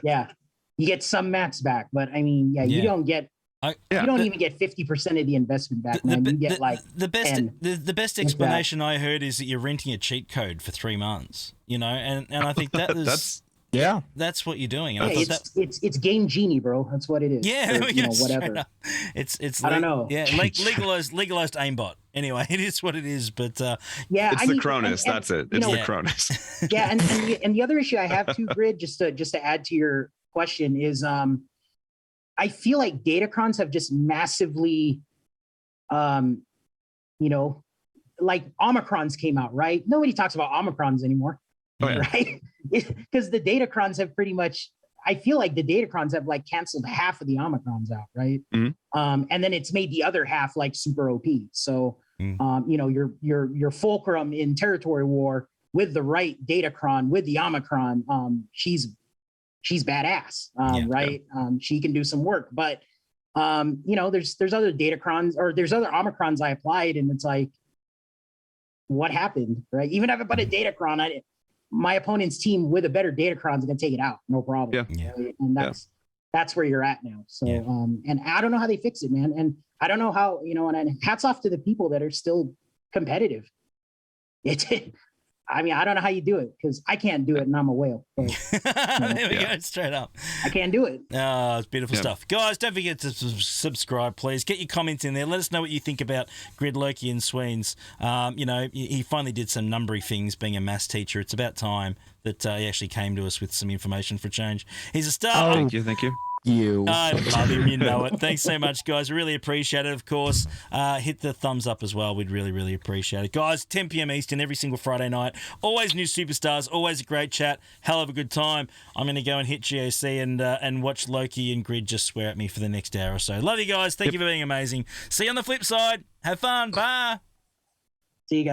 [SPEAKER 3] You get some mats back, but I mean, you don't get You don't even get 50% of the investment back, man. You get like
[SPEAKER 1] the best
[SPEAKER 3] 10.
[SPEAKER 1] the best explanation I heard is that you're renting a cheat code for 3 months. And I think that is that's what you're doing. And
[SPEAKER 3] it's Game Genie, bro. That's what it is.
[SPEAKER 1] Yeah,
[SPEAKER 3] whatever.
[SPEAKER 1] It's
[SPEAKER 3] I don't know.
[SPEAKER 1] Yeah, legalized aimbot. Anyway, it is what it is. But
[SPEAKER 2] it's the Cronus. That's it. It's the Cronus.
[SPEAKER 3] Yeah, and the other issue I have too, Grid, just to add to your question is I feel like Datacrons have just massively like Omicrons came out, right? Nobody talks about Omicrons anymore.
[SPEAKER 2] Oh, yeah.
[SPEAKER 3] Right? Because the Datacrons have pretty much, I feel like the Datacrons have like canceled half of the Omicrons out, right?
[SPEAKER 2] Mm-hmm.
[SPEAKER 3] And then it's made the other half like super OP. So your Fulcrum in Territory War with the right Datacron, with the Omicron, she's badass, right? Yeah. She can do some work, but there's other Datacrons or there's other Omicrons I applied, and it's like, what happened, right? Even if I put a Datacron, my opponent's team with a better Datacron is gonna take it out, no problem.
[SPEAKER 1] Yeah.
[SPEAKER 3] Right? And that's where you're at now. So and I don't know how they fix it, man. And I don't know how, and hats off to the people that are still competitive. I mean, I don't know how you do it because I can't do it and I'm a whale. So,
[SPEAKER 1] there we go, straight up.
[SPEAKER 3] I can't do it.
[SPEAKER 1] Oh, it's beautiful stuff. Guys, don't forget to subscribe, please. Get your comments in there. Let us know what you think about Grid, Loki, and Sweens. He finally did some numbery things being a maths teacher. It's about time that he actually came to us with some information for a change. He's a star.
[SPEAKER 2] Thank you.
[SPEAKER 1] I love him, you know it. Thanks so much, guys. Really appreciate it, of course. Hit the thumbs up as well. We'd really, really appreciate it. Guys, 10 p.m. Eastern every single Friday night. Always new superstars, always a great chat. Hell of a good time. I'm going to go and hit GOC and watch Loki and Grid just swear at me for the next hour or so. Love you guys. Thank you for being amazing. See you on the flip side. Have fun. Bye.
[SPEAKER 3] See you guys.